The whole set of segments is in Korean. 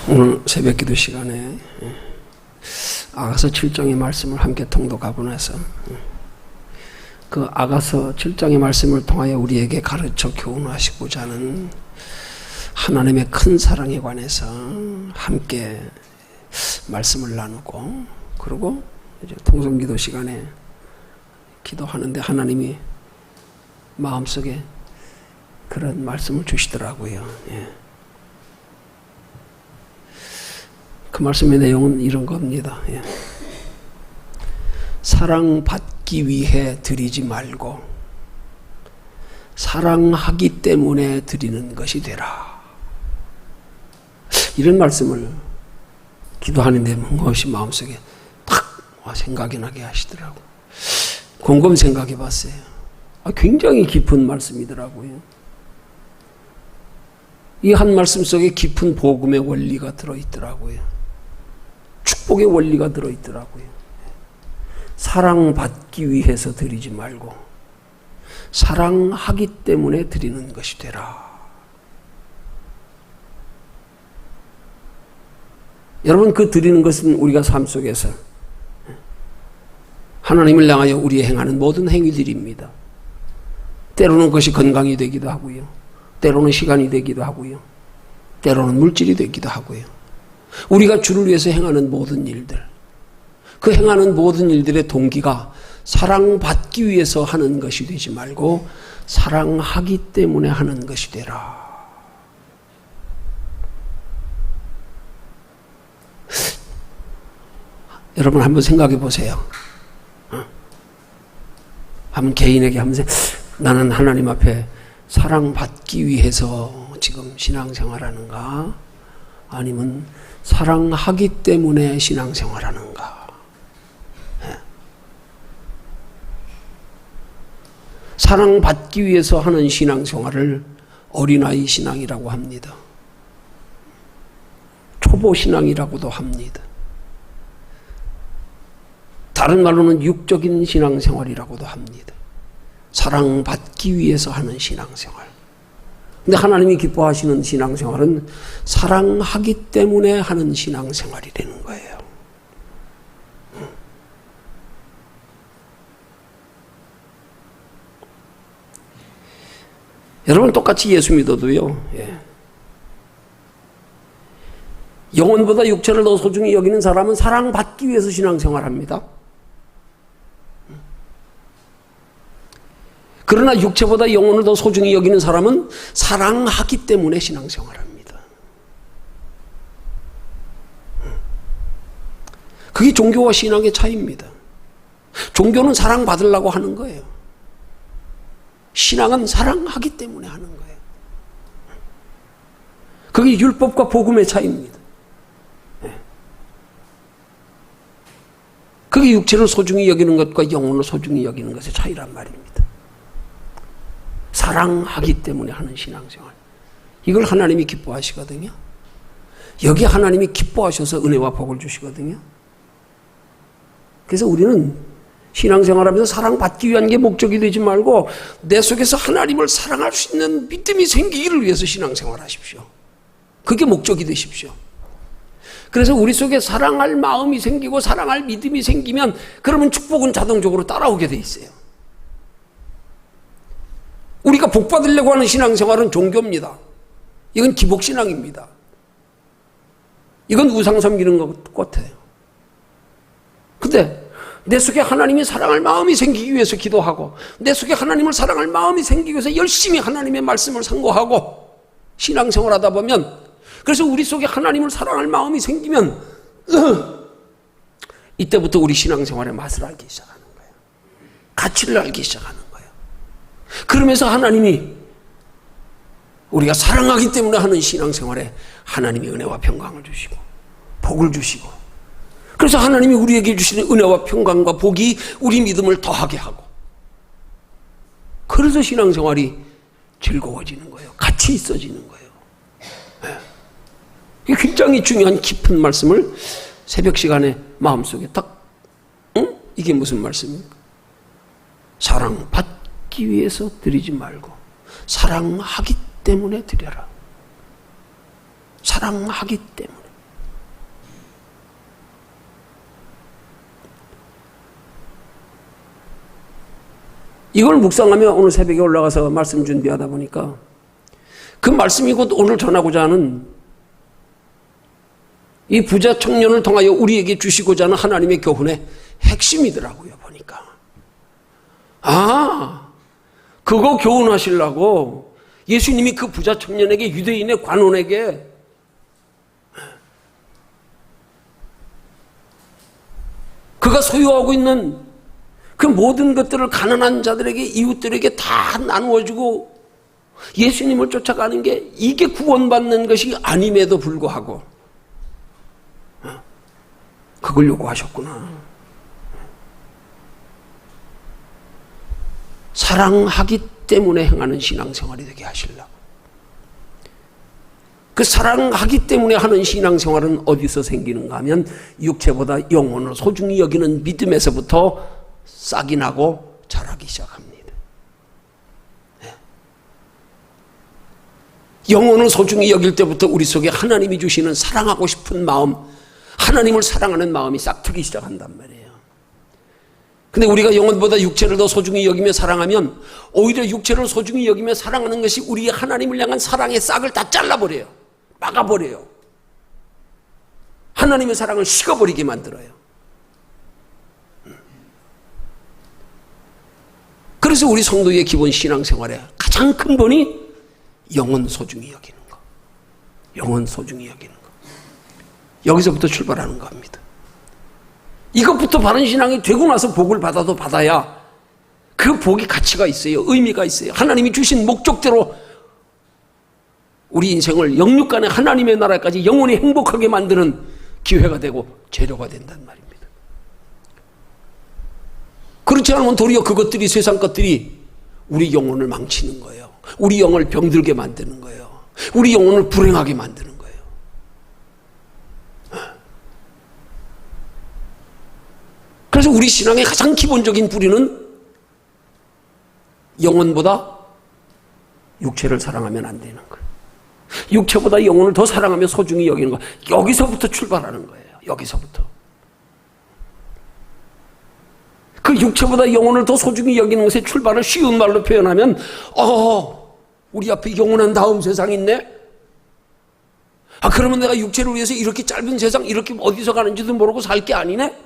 오늘 새벽기도 시간에 아가서 7장의 말씀을 함께 통독하고 나서 그 아가서 7장의 말씀을 통하여 우리에게 가르쳐 교훈하시고자 하는 하나님의 큰 사랑에 관해서 함께 말씀을 나누고, 그리고 이제 통성기도 시간에 기도하는데 하나님이 마음속에 그런 말씀을 주시더라고요. 그 말씀의 내용은 이런 겁니다. 사랑받기 위해 드리지 말고 사랑하기 때문에 드리는 것이 되라. 이런 말씀을 기도하는데 무엇이 마음속에 탁 생각이 나게 하시더라고요. 곰곰 생각해 봤어요. 굉장히 깊은 말씀이더라고요. 이 한 말씀 속에 깊은 복음의 원리가 들어있더라고요. 축복의 원리가 들어있더라고요. 사랑받기 위해서 드리지 말고 사랑하기 때문에 드리는 것이 되라. 여러분, 그 드리는 것은 우리가 삶 속에서 하나님을 향하여 우리 행하는 모든 행위들입니다. 때로는 그것이 건강이 되기도 하고요. 때로는 시간이 되기도 하고요. 때로는 물질이 되기도 하고요. 우리가 주를 위해서 행하는 모든 일들, 그 행하는 모든 일들의 동기가 사랑받기 위해서 하는 것이 되지 말고 사랑하기 때문에 하는 것이 되라. 여러분 한번 생각해 보세요. 한번 개인에게 한번 나는 하나님 앞에 사랑받기 위해서 지금 신앙생활하는가? 아니면 사랑하기 때문에 신앙생활하는가? 사랑받기 위해서 하는 신앙생활을 어린아이 신앙이라고 합니다. 초보 신앙이라고도 합니다. 다른 말로는 육적인 신앙생활이라고도 합니다. 사랑받기 위해서 하는 신앙생활. 근데 하나님이 기뻐하시는 신앙생활은 사랑하기 때문에 하는 신앙생활이 되는 거예요. 여러분, 똑같이 예수 믿어도요, 영혼보다 육체를 더 소중히 여기는 사람은 사랑받기 위해서 신앙생활합니다. 그러나 육체보다 영혼을 더 소중히 여기는 사람은 사랑하기 때문에 신앙생활합니다. 그게 종교와 신앙의 차이입니다. 종교는 사랑받으려고 하는 거예요. 신앙은 사랑하기 때문에 하는 거예요. 그게 율법과 복음의 차이입니다. 그게 육체를 소중히 여기는 것과 영혼을 소중히 여기는 것의 차이란 말입니다. 사랑하기 때문에 하는 신앙생활. 이걸 하나님이 기뻐하시거든요. 여기 하나님이 기뻐하셔서 은혜와 복을 주시거든요. 그래서 우리는 신앙생활하면서 사랑받기 위한 게 목적이 되지 말고 내 속에서 하나님을 사랑할 수 있는 믿음이 생기기를 위해서 신앙생활하십시오. 그게 목적이 되십시오. 그래서 우리 속에 사랑할 마음이 생기고 사랑할 믿음이 생기면 그러면 축복은 자동적으로 따라오게 돼 있어요. 우리가 복 받으려고 하는 신앙생활은 종교입니다. 이건 기복신앙입니다. 이건 우상 섬기는 것 같아요. 근데 내 속에 하나님이 사랑할 마음이 생기기 위해서 기도하고 내 속에 하나님을 사랑할 마음이 생기기 위해서 열심히 하나님의 말씀을 상고하고 신앙생활하다 보면, 그래서 우리 속에 하나님을 사랑할 마음이 생기면 이때부터 우리 신앙생활의 맛을 알기 시작하는 거예요. 가치를 알기 시작하는 거예요. 그러면서 하나님이 우리가 사랑하기 때문에 하는 신앙생활에 하나님이 은혜와 평강을 주시고 복을 주시고, 그래서 하나님이 우리에게 주시는 은혜와 평강과 복이 우리 믿음을 더하게 하고, 그래서 신앙생활이 즐거워지는 거예요. 가치 있어지는 거예요. 이게 굉장히 중요한 깊은 말씀을 새벽 시간에 마음속에 딱, 이게 무슨 말씀입니까? 사랑받기 위해서 드리지 말고 사랑하기 때문에 드려라. 사랑하기 때문에. 이걸 묵상하며 오늘 새벽에 올라가서 말씀 준비하다 보니까 그 말씀이 곧 오늘 전하고자 하는 이 부자 청년을 통하여 우리에게 주시고자 하는 하나님의 교훈의 핵심이더라고요. 보니까 그거 교훈하시려고 예수님이 그 부자 청년에게, 유대인의 관원에게 그가 소유하고 있는 그 모든 것들을 가난한 자들에게, 이웃들에게 다 나누어주고 예수님을 쫓아가는 게 이게 구원받는 것이 아님에도 불구하고 그걸 요구하셨구나. 사랑하기 때문에 행하는 신앙생활이 되게 하시려고. 그 사랑하기 때문에 하는 신앙생활은 어디서 생기는가 하면 육체보다 영혼을 소중히 여기는 믿음에서부터 싹이 나고 자라기 시작합니다. 영혼을 소중히 여길 때부터 우리 속에 하나님이 주시는 사랑하고 싶은 마음, 하나님을 사랑하는 마음이 싹트기 시작한단 말이에요. 근데 우리가 영혼보다 육체를 더 소중히 여기며 사랑하면 오히려 육체를 소중히 여기며 사랑하는 것이 우리의 하나님을 향한 사랑의 싹을 다 잘라버려요. 막아버려요. 하나님의 사랑을 식어버리게 만들어요. 그래서 우리 성도의 기본 신앙생활의 가장 근본이 영혼 소중히 여기는 거. 영혼 소중히 여기는 거. 여기서부터 출발하는 겁니다. 이것부터 바른 신앙이 되고 나서 복을 받아도 받아야 그 복이 가치가 있어요. 의미가 있어요. 하나님이 주신 목적대로 우리 인생을 영육간의 하나님의 나라까지 영원히 행복하게 만드는 기회가 되고 재료가 된단 말입니다. 그렇지 않으면 도리어 그것들이, 세상 것들이 우리 영혼을 망치는 거예요. 우리 영혼을 병들게 만드는 거예요. 우리 영혼을 불행하게 만드는 거예요. 그래서 우리 신앙의 가장 기본적인 뿌리는 영혼보다 육체를 사랑하면 안 되는 거예요. 육체보다 영혼을 더 사랑하며 소중히 여기는 거. 여기서부터 출발하는 거예요. 여기서부터. 그 육체보다 영혼을 더 소중히 여기는 것의 출발을 쉬운 말로 표현하면 우리 앞에 영원한 다음 세상이 있네? 그러면 내가 육체를 위해서 이렇게 짧은 세상, 이렇게 어디서 가는지도 모르고 살 게 아니네?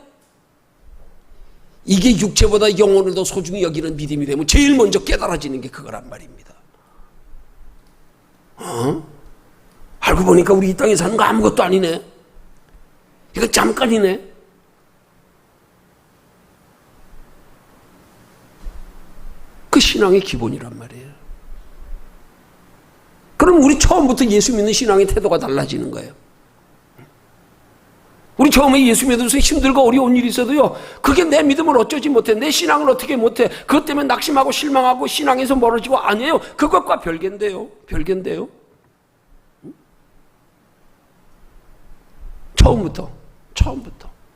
이게 육체보다 영혼을 더 소중히 여기는 믿음이 되면 제일 먼저 깨달아지는 게 그거란 말입니다. 알고 보니까 우리 이 땅에 사는 거 아무것도 아니네. 이거 잠깐이네. 그 신앙의 기본이란 말이에요. 그럼 우리 처음부터 예수 믿는 신앙의 태도가 달라지는 거예요. 우리 처음에 예수 믿어서 힘들고 어려운 일이 있어도요, 그게 내 믿음을 어쩌지 못해, 내 신앙을 어떻게 못해, 그것 때문에 낙심하고 실망하고 신앙에서 멀어지고, 아니에요. 그것과 별개인데요. 별개인데요. 처음부터.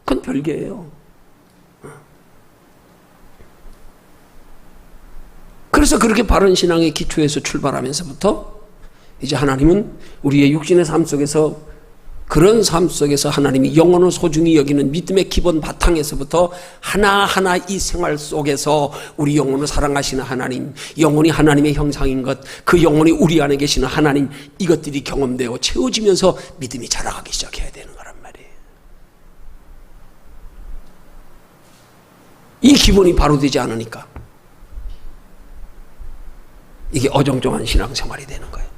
그건 별개예요. 그래서 그렇게 바른 신앙의 기초에서 출발하면서부터 이제 하나님은 우리의 육신의 삶 속에서, 그런 삶 속에서 하나님이 영혼을 소중히 여기는 믿음의 기본 바탕에서부터 하나하나 이 생활 속에서 우리 영혼을 사랑하시는 하나님, 영혼이 하나님의 형상인 것, 그 영혼이 우리 안에 계시는 하나님, 이것들이 경험되어 채워지면서 믿음이 자라가기 시작해야 되는 거란 말이에요. 이 기본이 바로 되지 않으니까 이게 어정쩡한 신앙생활이 되는 거예요.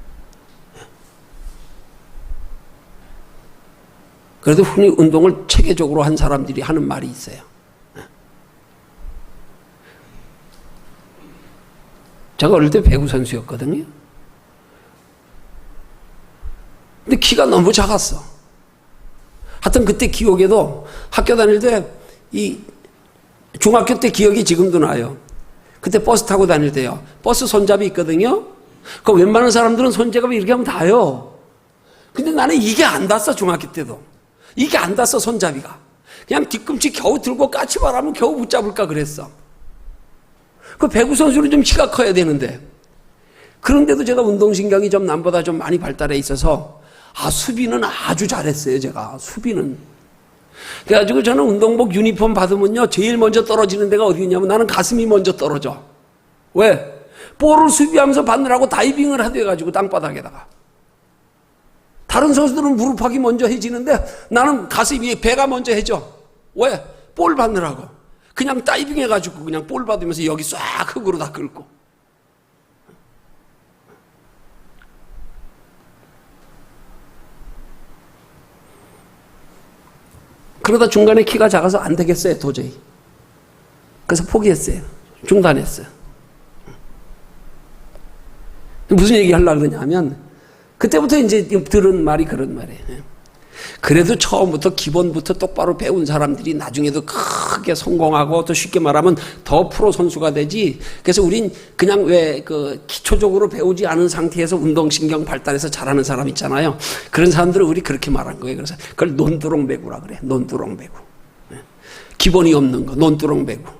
그래도 흔히 운동을 체계적으로 한 사람들이 하는 말이 있어요. 제가 어릴 때 배구 선수였거든요. 근데 키가 너무 작았어. 하여튼 그때 기억에도 학교 다닐 때, 이 중학교 때 기억이 지금도 나요. 그때 버스 타고 다닐 때요, 버스 손잡이 있거든요. 그 웬만한 사람들은 손잡이 이렇게 하면 닿아요. 근데 나는 이게 안 닿았어. 중학교 때도 이게 안 닿았어. 손잡이가 그냥 뒤꿈치 겨우 들고 까치발하면 겨우 붙잡을까 그랬어. 그 배구 선수는 좀 키가 커야 되는데, 그런데도 제가 운동신경이 좀 남보다 좀 많이 발달해 있어서 수비는 아주 잘했어요. 제가 수비는. 그래가지고 저는 운동복 유니폼 받으면요, 제일 먼저 떨어지는 데가 어디냐면 나는 가슴이 먼저 떨어져. 왜? 볼을 수비하면서 받느라고 다이빙을 해가지고 땅바닥에다가. 다른 선수들은 무릎팍이 먼저 해지는데 나는 가슴 위에 배가 먼저 해져. 왜? 볼 받느라고. 그냥 다이빙 해가지고 그냥 볼 받으면서 여기 싹 흙으로 다 긁고. 그러다 중간에 키가 작아서 안 되겠어요, 도저히. 그래서 포기했어요. 중단했어요. 무슨 얘기 하려고 그러냐면, 그때부터 이제 들은 말이 그런 말이에요. 그래도 처음부터 기본부터 똑바로 배운 사람들이 나중에도 크게 성공하고 또 쉽게 말하면 더 프로 선수가 되지. 그래서 우린 그냥 왜 기초적으로 배우지 않은 상태에서 운동신경 발달해서 잘하는 사람 있잖아요. 그런 사람들은 우리 그렇게 말한 거예요. 그래서 그걸 논두렁배구라 그래. 논두렁배구. 기본이 없는 거. 논두렁배구.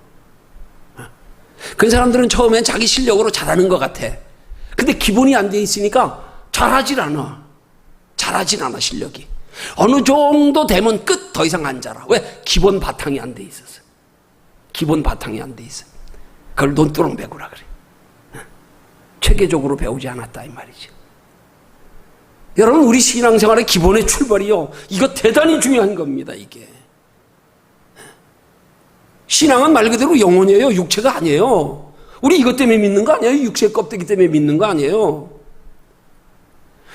그런 사람들은 처음엔 자기 실력으로 잘하는 것 같아. 근데 기본이 안 돼 있으니까 잘하질 않아. 잘하질 않아, 실력이. 어느 정도 되면 끝, 더 이상 안 자라. 왜? 기본 바탕이 안 돼 있어서. 기본 바탕이 안 돼 있어. 그걸 논두렁배구라 그래. 체계적으로 배우지 않았다 이 말이죠. 여러분, 우리 신앙생활의 기본의 출발이요, 이거 대단히 중요한 겁니다. 이게 신앙은 말 그대로 영혼이에요. 육체가 아니에요. 우리 이것 때문에 믿는 거 아니에요. 육체 껍데기 때문에 믿는 거 아니에요.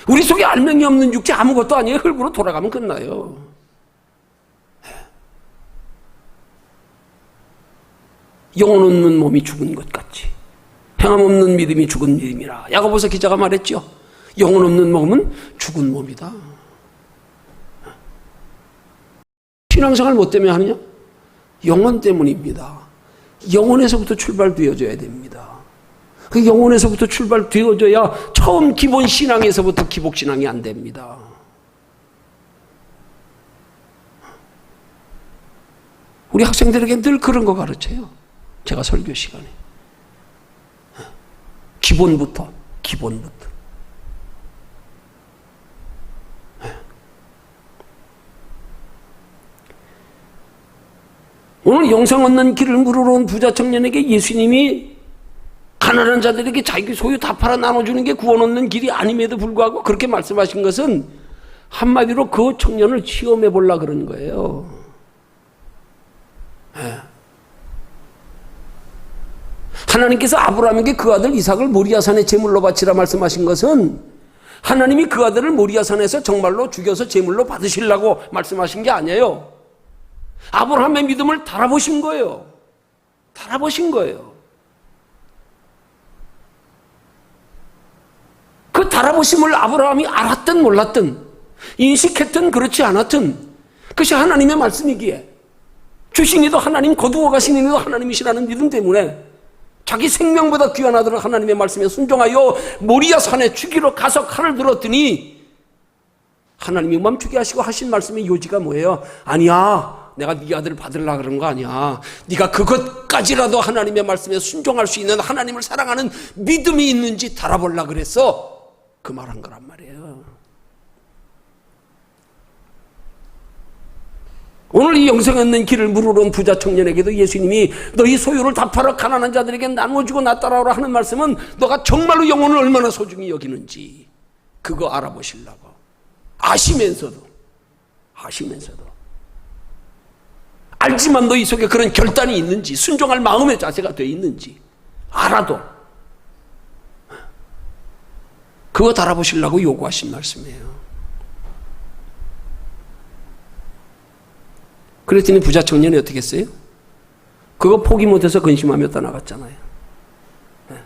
우리 속에 알맹이 없는 육체 아무것도 아니에요. 흙으로 돌아가면 끝나요. 영혼 없는 몸이 죽은 것 같이 행함 없는 믿음이 죽은 믿음이라. 야고보서 기자가 말했죠. 영혼 없는 몸은 죽은 몸이다. 신앙생활 뭐 때문에 하느냐? 영혼 때문입니다. 영혼에서부터 출발되어져야 됩니다. 그 영혼에서부터 출발되어져야 처음 기본 신앙에서부터 기복 신앙이 안 됩니다. 우리 학생들에게 늘 그런 거 가르쳐요. 제가 설교 시간에. 기본부터. 오늘 영생 얻는 길을 물으러 온 부자 청년에게 예수님이 가난한 자들에게 자기 소유 다 팔아 나눠주는 게 구원 얻는 길이 아님에도 불구하고 그렇게 말씀하신 것은 한마디로 그 청년을 시험해 보려고 그런 거예요. 하나님께서 아브라함에게 그 아들 이삭을 모리아산에 제물로 바치라 말씀하신 것은 하나님이 그 아들을 모리아산에서 정말로 죽여서 제물로 받으시려고 말씀하신 게 아니에요. 아브라함의 믿음을 달아보신 거예요. 그 달아보심을 아브라함이 알았든 몰랐든 인식했든 그렇지 않았든 그것이 하나님의 말씀이기에 주신 이도 하나님, 거두어 가신 이도 하나님이시라는 믿음 때문에 자기 생명보다 귀한 아들을 하나님의 말씀에 순종하여 모리아 산에 죽이러 가서 칼을 들었더니 하나님이 멈추게 하시고 하신 말씀의 요지가 뭐예요? 아니야, 내가 네 아들을 받으려고 그런 거 아니야. 네가 그것까지라도 하나님의 말씀에 순종할 수 있는 하나님을 사랑하는 믿음이 있는지 달아보려고 그랬어. 그 말한 거란 말이에요. 오늘 이 영생 얻는 길을 물으러 온 부자 청년에게도 예수님이 너희 소유를 다 팔아 가난한 자들에게 나눠주고 나 따라오라 하는 말씀은 너가 정말로 영혼을 얼마나 소중히 여기는지 그거 알아보시려고. 아시면서도 알지만 너희 속에 그런 결단이 있는지 순종할 마음의 자세가 돼 있는지 알아도 그거 달아보시려고 요구하신 말씀이에요. 그랬더니 부자 청년이 어떻게 했어요? 그거 포기 못해서 근심하며 떠나갔잖아요. 네.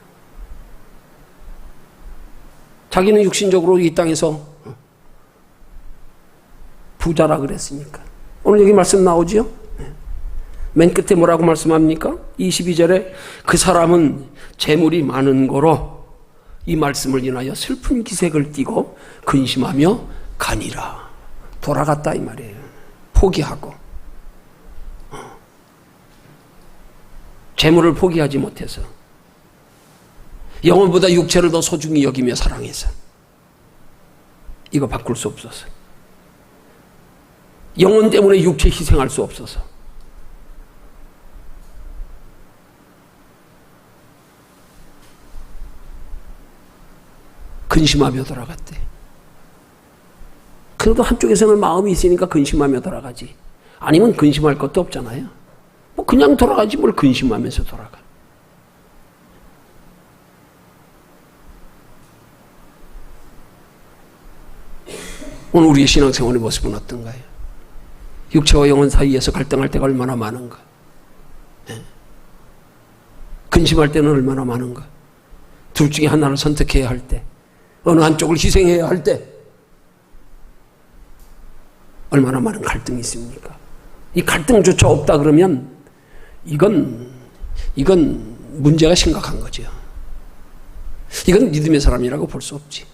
자기는 육신적으로 이 땅에서 부자라 그랬으니까. 오늘 여기 말씀 나오지요? 네. 맨 끝에 뭐라고 말씀합니까? 22절에 그 사람은 재물이 많은 거로 이 말씀을 인하여 슬픈 기색을 띠고 근심하며 가니라. 돌아갔다 이 말이에요. 포기하고. 재물을 포기하지 못해서 영혼보다 육체를 더 소중히 여기며 사랑해서 이거 바꿀 수 없어서 영혼 때문에 육체 희생할 수 없어서 근심하며 돌아갔대. 그래도 한쪽에서는 마음이 있으니까 근심하며 돌아가지. 아니면 근심할 것도 없잖아요. 뭐 그냥 돌아가지 뭘 근심하면서 돌아가. 오늘 우리의 신앙생활의 모습은 어떤가요? 육체와 영혼 사이에서 갈등할 때가 얼마나 많은가? 근심할 때는 얼마나 많은가? 둘 중에 하나를 선택해야 할 때, 어느 한쪽을 희생해야 할 때 얼마나 많은 갈등이 있습니까? 이 갈등조차 없다 그러면 이건 문제가 심각한 거죠. 이건 믿음의 사람이라고 볼 수 없지.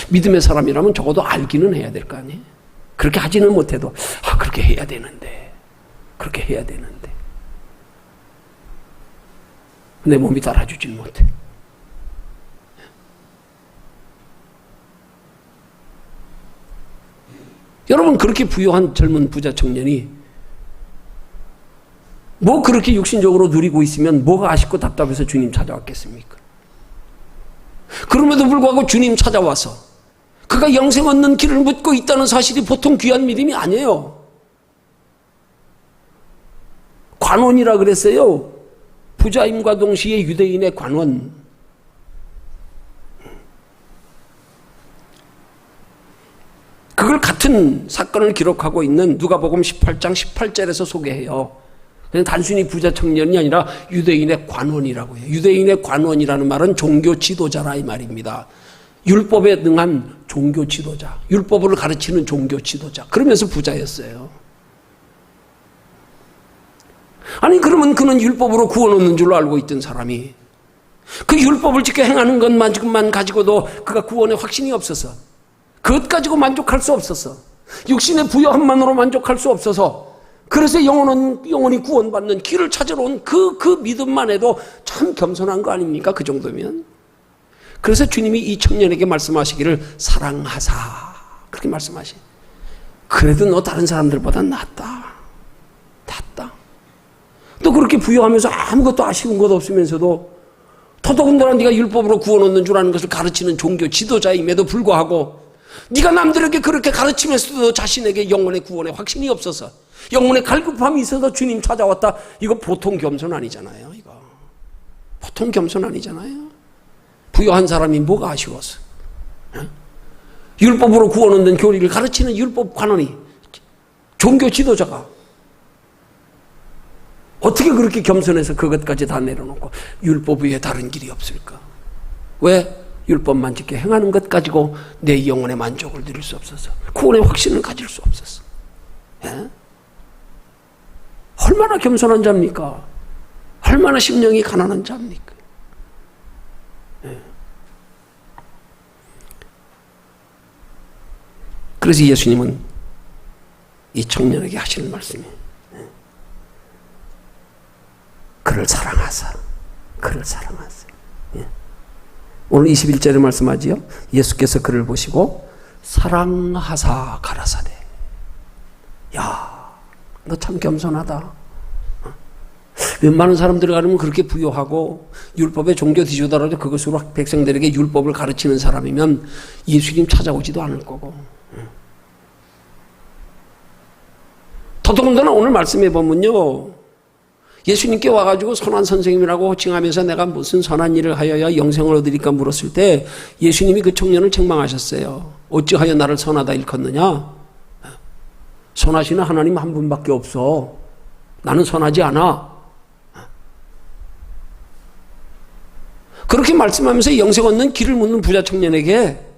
믿음의 사람이라면 적어도 알기는 해야 될 거 아니에요. 그렇게 하지는 못해도 그렇게 해야 되는데, 그렇게 해야 되는데 내 몸이 따라주질 못해. 여러분, 그렇게 부유한 젊은 부자 청년이 뭐 그렇게 육신적으로 누리고 있으면 뭐가 아쉽고 답답해서 주님 찾아왔겠습니까? 그럼에도 불구하고 주님 찾아와서 그가 영생 얻는 길을 묻고 있다는 사실이 보통 귀한 믿음이 아니에요. 관원이라 그랬어요. 부자임과 동시에 유대인의 관원. 그걸 같은 사건을 기록하고 있는 누가복음 18장 18절에서 소개해요. 그냥 단순히 부자 청년이 아니라 유대인의 관원이라고 해요. 유대인의 관원이라는 말은 종교 지도자라 이 말입니다. 율법에 능한 종교 지도자, 율법을 가르치는 종교 지도자. 그러면서 부자였어요. 아니 그러면 그는 율법으로 구원 얻는 줄로 알고 있던 사람이 그 율법을 지켜 행하는 것만큼만 가지고도 그가 구원의 확신이 없어서, 그것 가지고 만족할 수 없어서, 육신의 부여함만으로 만족할 수 없어서, 그래서 영혼이 구원받는 길을 찾으러 온 그 믿음만 해도 참 겸손한 거 아닙니까? 그 정도면. 그래서 주님이 이 청년에게 말씀하시기를 사랑하사, 그렇게 말씀하시. 그래도 너 다른 사람들보다 낫다. 또 그렇게 부여하면서 아무것도 아쉬운 것 없으면서도 더더군다나 네가 율법으로 구원 얻는 줄 아는 것을 가르치는 종교 지도자임에도 불구하고 네가 남들에게 그렇게 가르치면서도 자신에게 영혼의 구원의 확신이 없어서, 영혼의 갈급함이 있어서 주님 찾아왔다. 이거 보통 겸손 아니잖아요. 이거 보통 겸손 아니잖아요. 부여한 사람이 뭐가 아쉬워서, 율법으로 구원 얻는 교리를 가르치는 율법 관원이, 종교 지도자가 어떻게 그렇게 겸손해서 그것까지 다 내려놓고 율법 위에 다른 길이 없을까? 왜? 율법만 지켜 행하는 것 가지고 내 영혼의 만족을 누릴 수 없어서, 구원의 확신을 가질 수 없어서. 예? 얼마나 겸손한 자입니까? 얼마나 심령이 가난한 자입니까? 예. 그래서 예수님은 이 청년에게 하시는 말씀이 그를 사랑하사. 예. 오늘 21절에 말씀하지요. 예수께서 그를 보시고 사랑하사 가라사대. 야, 너 참 겸손하다. 웬만한 사람들 가르면 그렇게 부유하고 율법의 종교 지도자라도 그것으로 백성들에게 율법을 가르치는 사람이면 예수님 찾아오지도 않을 거고. 더더군다나 오늘 말씀해 보면요, 예수님께 와가지고 선한 선생님이라고 호칭하면서 내가 무슨 선한 일을 하여야 영생을 얻으리까 물었을 때 예수님이 그 청년을 책망하셨어요. 어찌하여 나를 선하다 일컫느냐? 선하시는 하나님 한 분밖에 없어. 나는 선하지 않아. 그렇게 말씀하면서 영생 얻는 길을 묻는 부자 청년에게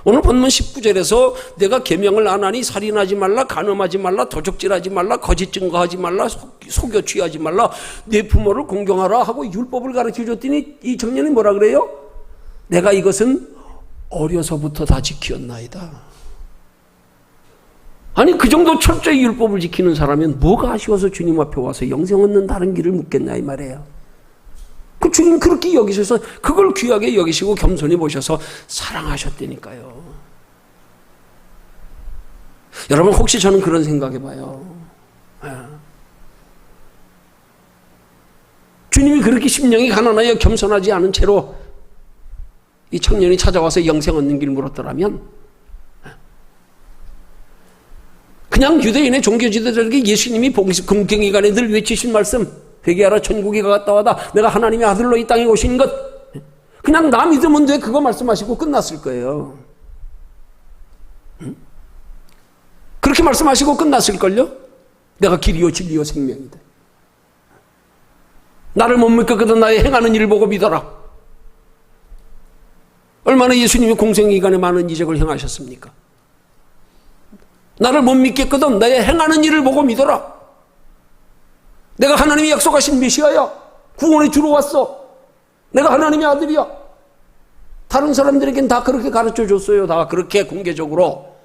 오늘 본문 19절에서 내가 계명을 안 하니 살인하지 말라, 간음하지 말라, 도적질하지 말라, 거짓 증거하지 말라, 속여 취하지 말라, 내 부모를 공경하라 하고 율법을 가르쳐줬더니 이 청년이 뭐라 그래요? 내가 이것은 어려서부터 다 지키었나이다. 아니 그 정도 철저히 율법을 지키는 사람은 뭐가 아쉬워서 주님 앞에 와서 영생 얻는 다른 길을 묻겠냐 이 말이에요. 그 주님 그렇게 여기셔서 그걸 귀하게 여기시고 겸손히 보셔서 사랑하셨다니까요. 여러분 혹시 저는 그런 생각해봐요. 주님이 그렇게 심령이 가난하여 겸손하지 않은 채로 이 청년이 찾아와서 영생 얻는 길 물었더라면 그냥 유대인의 종교 지도자들에게 예수님이 공경기간에 늘 외치신 말씀, 회개하라 천국이 가까웠다, 내가 하나님의 아들로 이 땅에 오신 것, 그냥 나 믿으면 돼, 그거 말씀하시고 끝났을 거예요. 그렇게 말씀하시고 끝났을걸요? 내가 길이요 진리요 생명이다. 나를 못 믿거든 나의 행하는 일을 보고 믿어라. 얼마나 예수님이 공생기간에 많은 이적을 행하셨습니까? 나를 못 믿겠거든 나의 행하는 일을 보고 믿어라. 내가 하나님이 약속하신 메시아야. 구원에 주러 왔어. 내가 하나님의 아들이야. 다른 사람들에겐 다 그렇게 가르쳐 줬어요. 다 그렇게 공개적으로.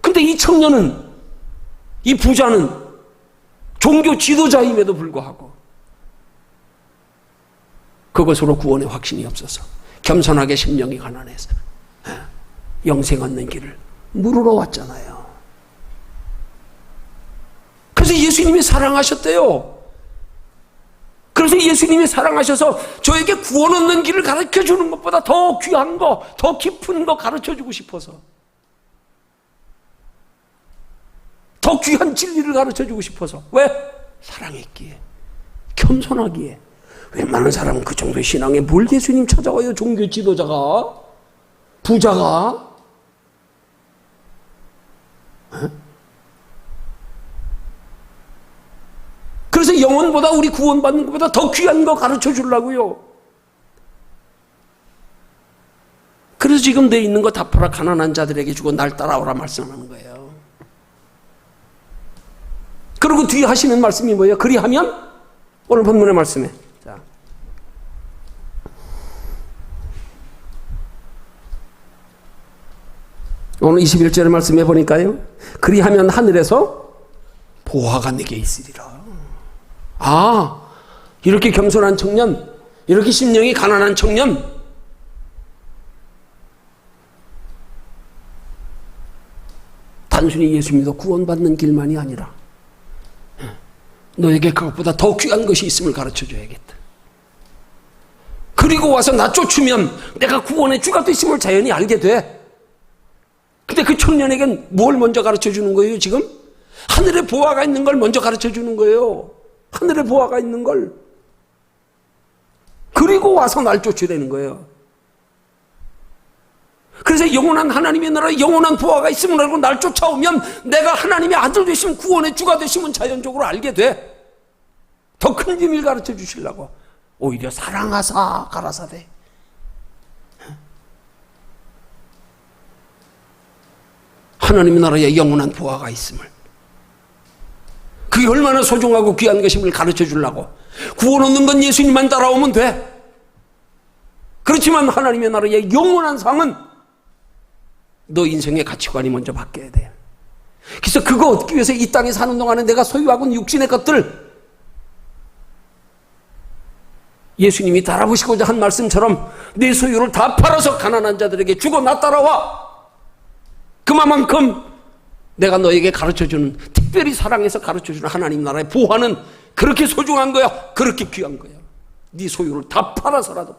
근데 이 청년은, 이 부자는 종교 지도자임에도 불구하고 그것으로 구원의 확신이 없어서 겸손하게 심령이 가난해서 영생 얻는 길을 물으러 왔잖아요. 그래서 예수님이 사랑하셨대요. 그래서 예수님이 사랑하셔서 저에게 구원 얻는 길을 가르쳐 주는 것보다 더 귀한 거, 더 깊은 거 가르쳐 주고 싶어서, 더 귀한 진리를 가르쳐 주고 싶어서. 왜? 사랑했기에, 겸손하기에. 웬만한 사람은 그 정도의 신앙에 뭘 예수님 찾아와요? 종교 지도자가, 부자가. 그래서 영혼보다, 우리 구원받는 것보다 더 귀한 거 가르쳐 주려고요. 그래서 지금 내 있는 거 다 팔아 가난한 자들에게 주고 날 따라오라 말씀하는 거예요. 그리고 뒤에 하시는 말씀이 뭐예요? 그리하면, 오늘 본문의 말씀에, 자, 오늘 21절의 말씀해 보니까요, 그리하면 하늘에서 보화가 내게 있으리라. 아, 이렇게 겸손한 청년, 이렇게 심령이 가난한 청년, 단순히 예수 믿어 구원받는 길만이 아니라 너에게 그것보다 더 귀한 것이 있음을 가르쳐줘야겠다. 그리고 와서 나 쫓으면 내가 구원의 주가 되심을 자연히 알게 돼. 근데 그 청년에겐 뭘 먼저 가르쳐주는 거예요 지금? 하늘에 보화가 있는 걸 먼저 가르쳐주는 거예요. 하늘에 보화가 있는 걸. 그리고 와서 날 쫓으라는 거예요. 그래서 영원한 하나님의 나라에 영원한 보화가 있음을 알고 날 쫓아오면 내가 하나님의 아들 되심, 구원의 주가 되심은 자연적으로 알게 돼. 더 큰 비밀 가르쳐 주시려고 오히려 사랑하사 가라사대. 하나님의 나라에 영원한 보화가 있음을, 그게 얼마나 소중하고 귀한 것임을 가르쳐 주려고. 구원 얻는 건 예수님만 따라오면 돼. 그렇지만 하나님의 나라의 영원한 상은 너 인생의 가치관이 먼저 바뀌어야 돼. 그래서 그거 얻기 위해서 이 땅에 사는 동안에 내가 소유하고 있는 육신의 것들, 예수님이 달아보시고자 한 말씀처럼 내 소유를 다 팔아서 가난한 자들에게 주고 나 따라와. 그만큼 내가 너에게 가르쳐주는, 특별히 사랑해서 가르쳐주는 하나님 나라의 보화는 그렇게 소중한 거야. 그렇게 귀한 거야. 네 소유를 다 팔아서라도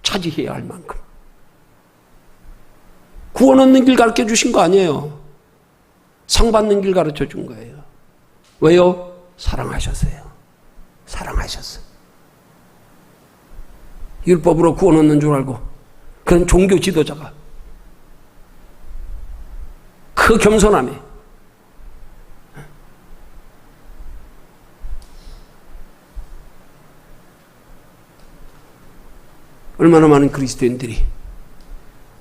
차지해야 할 만큼. 구원 얻는 길 가르쳐 주신 거 아니에요. 상 받는 길 가르쳐 준 거예요. 왜요? 사랑하셨어요. 사랑하셨어. 율법으로 구원 얻는 줄 알고 그런 종교 지도자가 그 겸손함에 얼마나 많은 그리스도인들이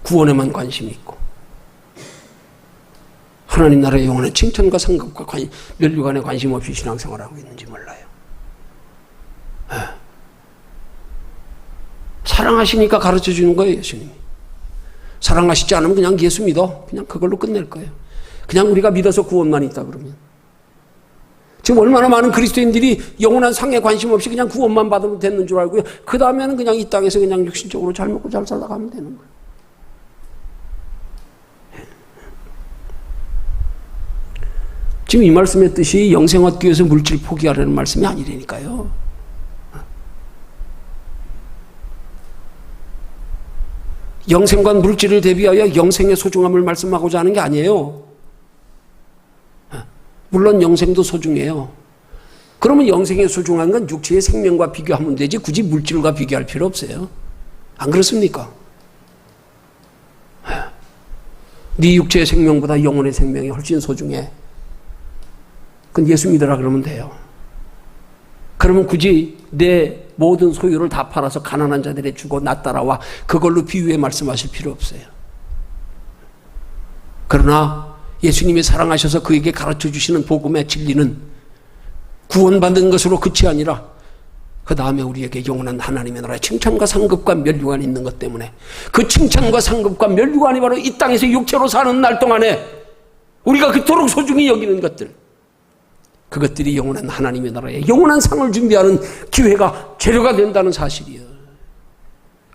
구원에만 관심이 있고 하나님 나라의 영원한 칭찬과 상급과 면류관에 관심 없이 신앙생활하고 있는지 몰라요. 사랑하시니까 가르쳐주는 거예요. 예수님이. 사랑하시지 않으면 그냥 예수 믿어. 그냥 그걸로 끝낼 거예요. 그냥 우리가 믿어서 구원만 있다 그러면. 지금 얼마나 많은 그리스도인들이 영원한 상에 관심 없이 그냥 구원만 받으면 되는 줄 알고요. 그 다음에는 그냥 이 땅에서 그냥 육신적으로 잘 먹고 잘 살아가면 되는 거예요. 지금 이 말씀의 뜻이 영생 얻기 위해서 물질 포기하라는 말씀이 아니라니까요. 영생과 물질을 대비하여 영생의 소중함을 말씀하고자 하는 게 아니에요. 물론 영생도 소중해요. 그러면 영생의 소중한 건 육체의 생명과 비교하면 되지 굳이 물질과 비교할 필요 없어요. 안 그렇습니까? 네 육체의 생명보다 영혼의 생명이 훨씬 소중해. 그건 예수 믿으라 그러면 돼요. 그러면 굳이 내 모든 소유를 다 팔아서 가난한 자들에 주고 나 따라와 그걸로 비유해 말씀하실 필요 없어요. 그러나 예수님이 사랑하셔서 그에게 가르쳐 주시는 복음의 진리는 구원받는 것으로 끝이 아니라 그 다음에 우리에게 영원한 하나님의 나라의 칭찬과 상급과 면류관이 있는 것 때문에 그 칭찬과 상급과 면류관이 바로 이 땅에서 육체로 사는 날 동안에 우리가 그토록 소중히 여기는 것들, 그것들이 영원한 하나님의 나라에 영원한 상을 준비하는 기회가 재료가 된다는 사실이에요.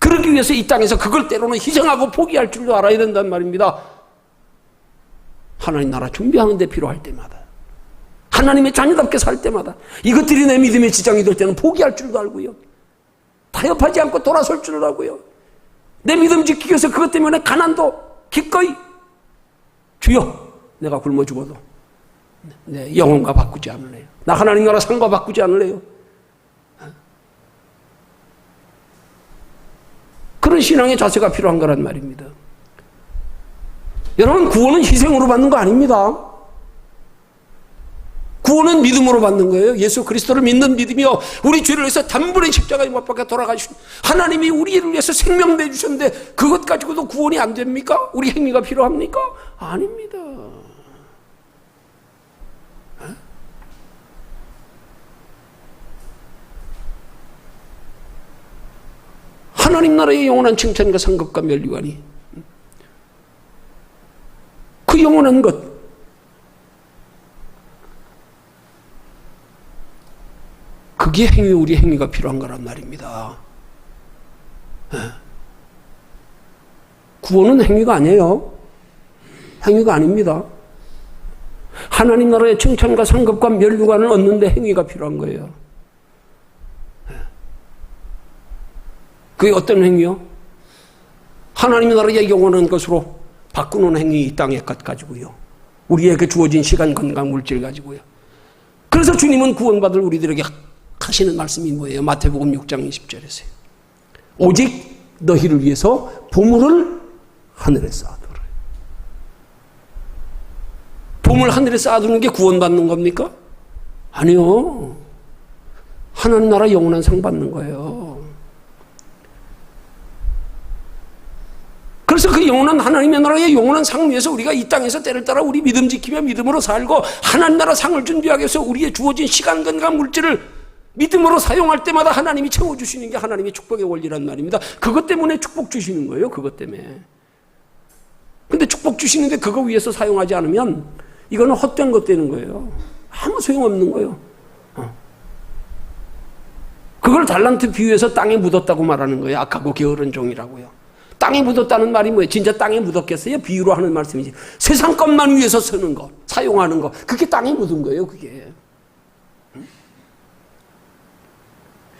그러기 위해서 이 땅에서 그걸 때로는 희생하고 포기할 줄도 알아야 된단 말입니다. 하나님 나라 준비하는 데 필요할 때마다, 하나님의 자녀답게 살 때마다, 이것들이 내 믿음의 지장이 될 때는 포기할 줄도 알고요, 타협하지 않고 돌아설 줄을 알고요, 내 믿음 지키기 위해서 그것 때문에 가난도 기꺼이 주여 내가 굶어 죽어도 내 영혼과 바꾸지 않을래요. 나 하나님 나라 상과 바꾸지 않을래요. 그런 신앙의 자세가 필요한 거란 말입니다. 여러분, 구원은 희생으로 받는 거 아닙니다. 구원은 믿음으로 받는 거예요. 예수 그리스도를 믿는 믿음이요, 우리 죄를 위해서 단번에 십자가에 못 박혀 돌아가신 하나님이 우리를 위해서 생명 내주셨는데 그것 가지고도 구원이 안 됩니까? 우리 행위가 필요합니까? 아닙니다. 하나님 나라의 영원한 칭찬과 상급과 면류관이, 그 영원한 것, 그게 우리 행위가 필요한 거란 말입니다. 구원은 행위가 아니에요. 행위가 아닙니다. 하나님 나라의 칭찬과 상급과 면류관을 얻는데 행위가 필요한 거예요. 그게 어떤 행위요? 하나님 나라의 영원한 것으로 바꾸는 행위, 이 땅의 것 가지고요, 우리에게 주어진 시간, 건강, 물질 가지고요. 그래서 주님은 구원받을 우리들에게 하시는 말씀이 뭐예요? 마태복음 6장 20절에서요. 오직 너희를 위해서 보물을 하늘에 쌓아두라. 보물 하늘에 쌓아두는 게 구원받는 겁니까? 아니요. 하나님 나라 영원한 상 받는 거예요. 그래서 그 영원한 하나님의 나라의 영원한 상 위해서 우리가 이 땅에서 때를 따라 우리 믿음 지키며 믿음으로 살고 하나님 나라 상을 준비하기 위해서 우리의 주어진 시간, 건강, 물질을 믿음으로 사용할 때마다 하나님이 채워주시는 게 하나님의 축복의 원리란 말입니다. 그것 때문에 축복 주시는 거예요. 그것 때문에. 근데 축복 주시는데 그거 위해서 사용하지 않으면 이거는 헛된 것 되는 거예요. 아무 소용없는 거예요. 그걸 달란트 비유해서 땅에 묻었다고 말하는 거예요. 악하고 게으른 종이라고요. 땅에 묻었다는 말이 뭐예요? 진짜 땅에 묻었겠어요? 비유로 하는 말씀이지. 세상 것만 위해서 쓰는 거, 사용하는 거, 그게 땅에 묻은 거예요. 그게.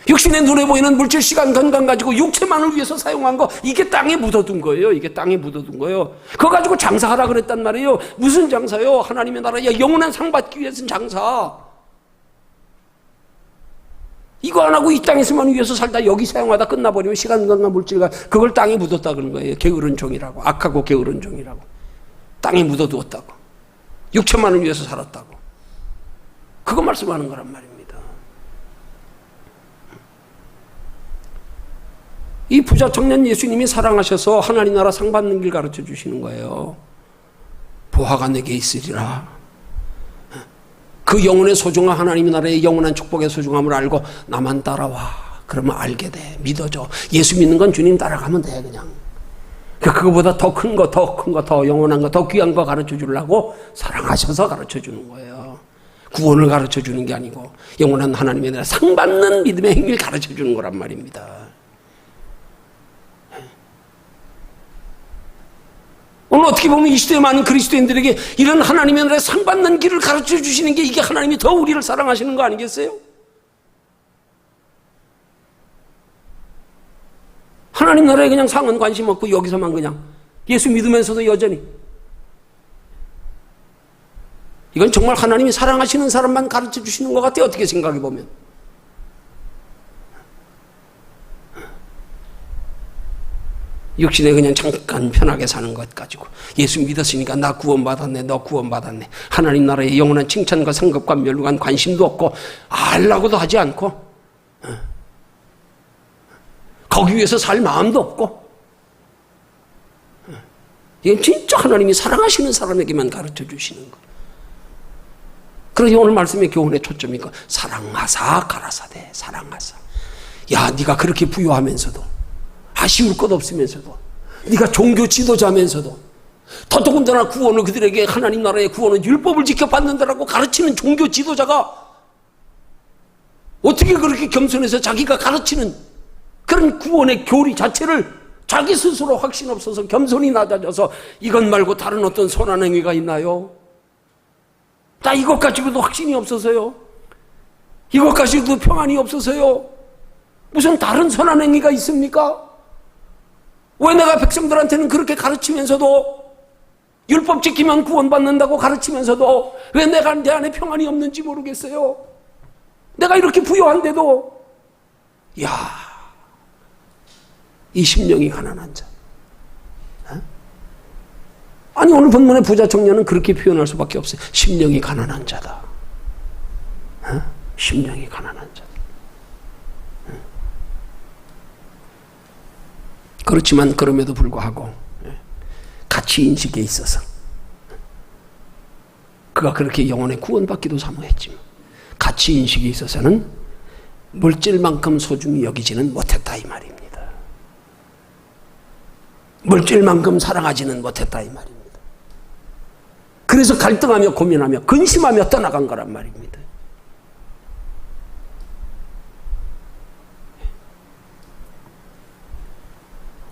육신의 눈에 보이는 물질, 시간, 건강 가지고 육체만을 위해서 사용한 거, 이게 땅에 묻어둔 거예요. 이게 땅에 묻어둔 거예요. 그거 가지고 장사하라 그랬단 말이에요. 무슨 장사요? 하나님의 나라에 영원한 상 받기 위해서는 장사. 이거 안 하고 이 땅에서만 위해서 살다 여기 사용하다 끝나버리면 시간, 건강, 물질과 그걸 땅에 묻었다 그런 거예요. 게으른 종이라고. 악하고 게으른 종이라고. 땅에 묻어두었다고. 육체만을 위해서 살았다고. 그거 말씀하는 거란 말입니다. 이 부자 청년 예수님이 사랑하셔서 하나님 나라 상 받는 길 가르쳐 주시는 거예요. 보화가 내게 있으리라. 그 영혼의 소중한 하나님의 나라의 영원한 축복의 소중함을 알고 나만 따라와. 그러면 알게 돼. 믿어줘. 예수 믿는 건 주님 따라가면 돼. 그냥. 그거보다 더 큰 거, 더 큰 거, 더 영원한 거, 더 귀한 거 가르쳐 주려고 사랑하셔서 가르쳐 주는 거예요. 구원을 가르쳐 주는 게 아니고 영원한 하나님의 나라 상 받는 믿음의 행위를 가르쳐 주는 거란 말입니다. 오늘 어떻게 보면 이 시대에 많은 그리스도인들에게 이런 하나님의 나라에 상 받는 길을 가르쳐 주시는 게, 이게 하나님이 더 우리를 사랑하시는 거 아니겠어요? 하나님 나라에 그냥 상은 관심 없고 여기서만 그냥 예수 믿으면서도 여전히. 이건 정말 하나님이 사랑하시는 사람만 가르쳐 주시는 것 같아요. 어떻게 생각해 보면. 육신에 그냥 잠깐 편하게 사는 것 가지고 예수 믿었으니까 나 구원받았네, 너 구원받았네. 하나님 나라의 영원한 칭찬과 상급과 멸류관 관심도 없고 알라고도 하지 않고 거기 위해서 살 마음도 없고. 이건 진짜 하나님이 사랑하시는 사람에게만 가르쳐 주시는 거. 그래서 오늘 말씀의 교훈의 초점이 사랑하사 가라사대. 사랑하사. 야, 네가 그렇게 부유하면서도 아쉬울 것 없으면서도 네가 종교 지도자면서도 더더군다나 구원을 그들에게 하나님 나라의 구원은 율법을 지켜받는다라고 가르치는 종교 지도자가 어떻게 그렇게 겸손해서 자기가 가르치는 그런 구원의 교리 자체를 자기 스스로 확신 없어서 겸손히 낮아져서 이것 말고 다른 어떤 선한 행위가 있나요? 나 이것 가지고도 확신이 없어서요. 이것 가지고도 평안이 없어서요. 무슨 다른 선한 행위가 있습니까? 왜 내가 백성들한테는 그렇게 가르치면서도 율법 지키면 구원받는다고 가르치면서도 왜 내가 내 안에 평안이 없는지 모르겠어요. 내가 이렇게 부유한데도. 야, 이 심령이 가난한 자. 아니 오늘 본문의 부자 청년은 그렇게 표현할 수밖에 없어요. 심령이 가난한 자다. 심령이 가난한 자다. 그렇지만 그럼에도 불구하고 가치인식에 있어서 그가 그렇게 영혼의 구원받기도 사모했지만 가치인식에 있어서는 물질만큼 소중히 여기지는 못했다 이 말입니다. 물질만큼 사랑하지는 못했다 이 말입니다. 그래서 갈등하며 고민하며 근심하며 떠나간 거란 말입니다.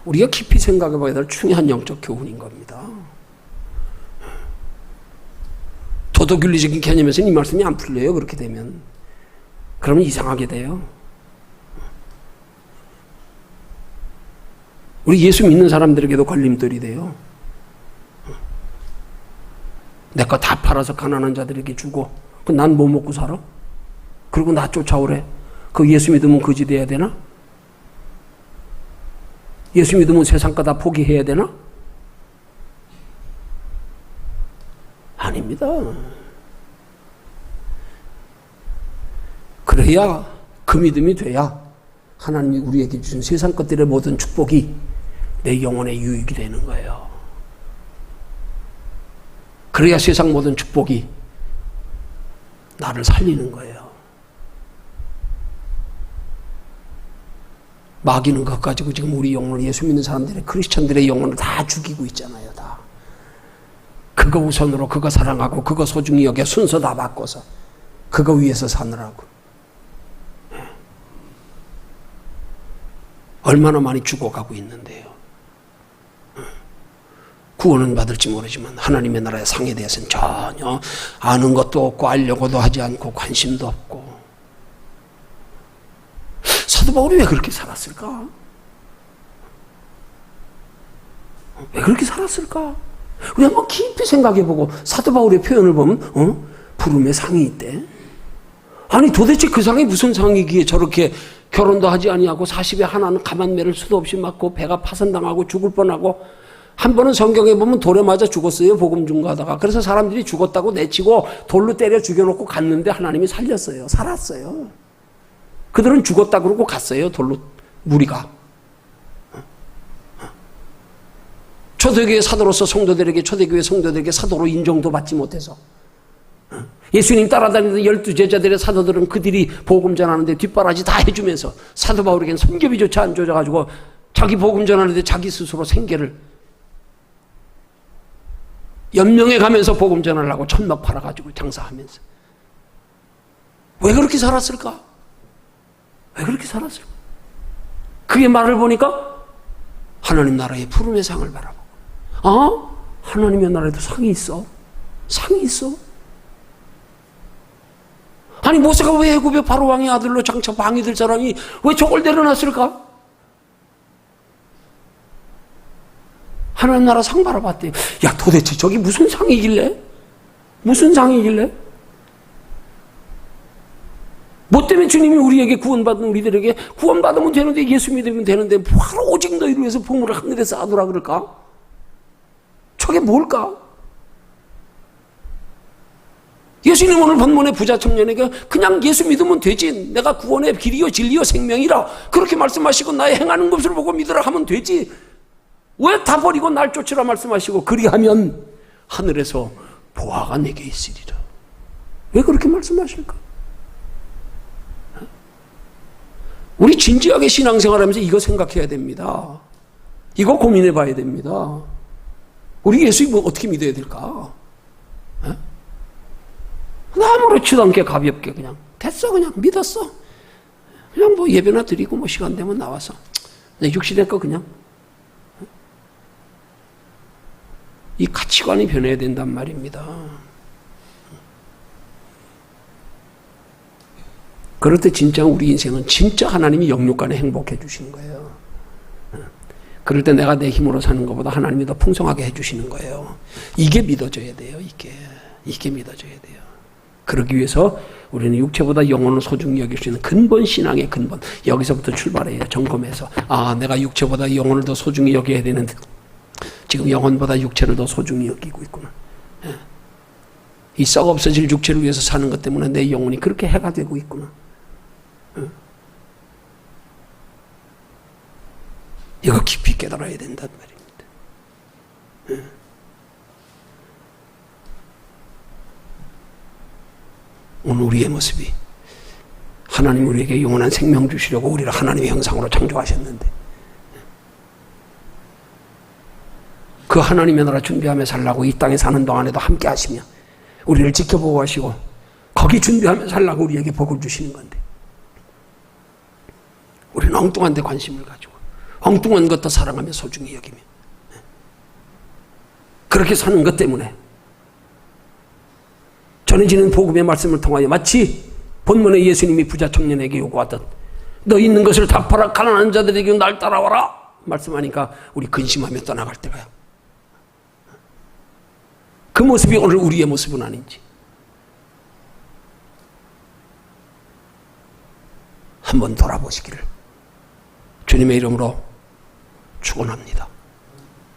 우리가 깊이 생각해 봐야 될 중요한 영적 교훈인 겁니다. 도덕윤리적인 개념에서는 이 말씀이 안 풀려요. 그렇게 되면. 그러면 이상하게 돼요. 우리 예수 믿는 사람들에게도 걸림돌이 돼요. 내 거 다 팔아서 가난한 자들에게 주고 난 뭐 먹고 살아? 그리고 나 쫓아오래. 그 예수 믿으면 거지 돼야 되나? 예수 믿으면 세상 거 다 포기해야 되나? 아닙니다. 그래야 그 믿음이 돼야 하나님이 우리에게 주신 세상 것들의 모든 축복이 내 영혼의 유익이 되는 거예요. 그래야 세상 모든 축복이 나를 살리는 거예요. 마귀는 그것 가지고 지금 우리 영혼을 예수 믿는 사람들의 크리스천들의 영혼을 다 죽이고 있잖아요. 다. 그거 우선으로 그거 사랑하고 그거 소중히 여겨 순서 다 바꿔서 그거 위해서 사느라고. 얼마나 많이 죽어가고 있는데요. 구원은 받을지 모르지만 하나님의 나라의 상에 대해서는 전혀 아는 것도 없고 알려고도 하지 않고 관심도 없고. 사도 바울이 왜 그렇게 살았을까? 왜 그렇게 살았을까? 우리 한번 깊이 생각해보고 사도 바울의 표현을 보면 부름의 상이 있대. 아니 도대체 그 상이 무슨 상이기에 저렇게 결혼도 하지 아니하고 40에 하나는 가만 매를 수도 없이 맞고 배가 파산당하고 죽을 뻔하고 한 번은 성경에 보면 돌에 맞아 죽었어요. 복음 중과하다가. 그래서 사람들이 죽었다고 내치고 돌로 때려 죽여놓고 갔는데 하나님이 살렸어요. 살았어요. 그들은 죽었다 그러고 갔어요. 돌로 무리가. 초대교회 사도로서 성도들에게 초대교회 성도들에게 사도로 인정도 받지 못해서 예수님 따라다니던 12제자들의 사도들은 그들이 복음 전하는데 뒷바라지 다 해주면서 사도 바울에게는 손겹이조차 안 줘가지고 자기 복음 전하는데 자기 스스로 생계를 연명해 가면서 복음 전하려고 천막 팔아가지고 장사하면서. 왜 그렇게 살았을까? 왜 그렇게 살았을까? 그의 말을 보니까 하나님 나라의 푸름의 상을 바라보고 하나님의 나라에도 상이 있어? 상이 있어? 아니 모세가 왜 애굽의 바로 왕의 아들로 장차 왕이 될 사람이 왜 저걸 내려놨을까? 하나님 나라 상 바라봤대요. 야, 도대체 저기 무슨 상이길래? 무슨 상이길래? 뭐 때문에 주님이 우리에게 구원받은 우리들에게 구원받으면 되는데, 예수 믿으면 되는데 바로 오직 너희를 위해서 보물을 하늘에서 놔두라 그럴까? 저게 뭘까? 예수님 오늘 본문의 부자 청년에게 그냥 예수 믿으면 되지, 내가 구원의 길이요 진리요 생명이라 그렇게 말씀하시고 나의 행하는 것을 보고 믿으라 하면 되지, 왜 다 버리고 날 쫓으라 말씀하시고 그리하면 하늘에서 보화가 내게 있으리라, 왜 그렇게 말씀하실까? 우리 진지하게 신앙생활하면서 이거 생각해야 됩니다. 이거 고민해 봐야 됩니다. 우리 예수 어떻게 믿어야 될까? 아무렇지도 않게 가볍게 그냥 됐어, 그냥 믿었어, 그냥 뭐 예배나 드리고 뭐 시간 되면 나와서 내 육신의 거 그냥. 이 가치관이 변해야 된단 말입니다. 그럴 때 진짜 우리 인생은 진짜 하나님이 영육간에 행복해 주시는 거예요. 그럴 때 내가 내 힘으로 사는 것보다 하나님이 더 풍성하게 해주시는 거예요. 이게 믿어져야 돼요. 이게 믿어져야 돼요. 그러기 위해서 우리는 육체보다 영혼을 소중히 여길 수 있는 근본 신앙의 근본, 여기서부터 출발해요. 점검해서 내가 육체보다 영혼을 더 소중히 여겨야 되는데 지금 영혼보다 육체를 더 소중히 여기고 있구나. 이 썩 없어질 육체를 위해서 사는 것 때문에 내 영혼이 그렇게 해가 되고 있구나. 이거 깊이 깨달아야 된단 말입니다. 오늘 우리의 모습이, 하나님 우리에게 영원한 생명 주시려고 우리를 하나님의 형상으로 창조하셨는데 그 하나님의 나라 준비하며 살라고 이 땅에 사는 동안에도 함께 하시며 우리를 지켜보고 하시고 거기 준비하며 살라고 우리에게 복을 주시는 건데 우리는 엉뚱한 데 관심을 가지고 엉뚱한 것도 사랑하며 소중히 여기며 그렇게 사는 것 때문에 전해지는 복음의 말씀을 통하여 마치 본문에 예수님이 부자 청년에게 요구하듯 너 있는 것을 다 팔아 가난한 자들에게 날 따라와라 말씀하니까 우리 근심하며 떠나갈 때가요. 그 모습이 오늘 우리의 모습은 아닌지 한번 돌아보시기를 주님의 이름으로 축원합니다.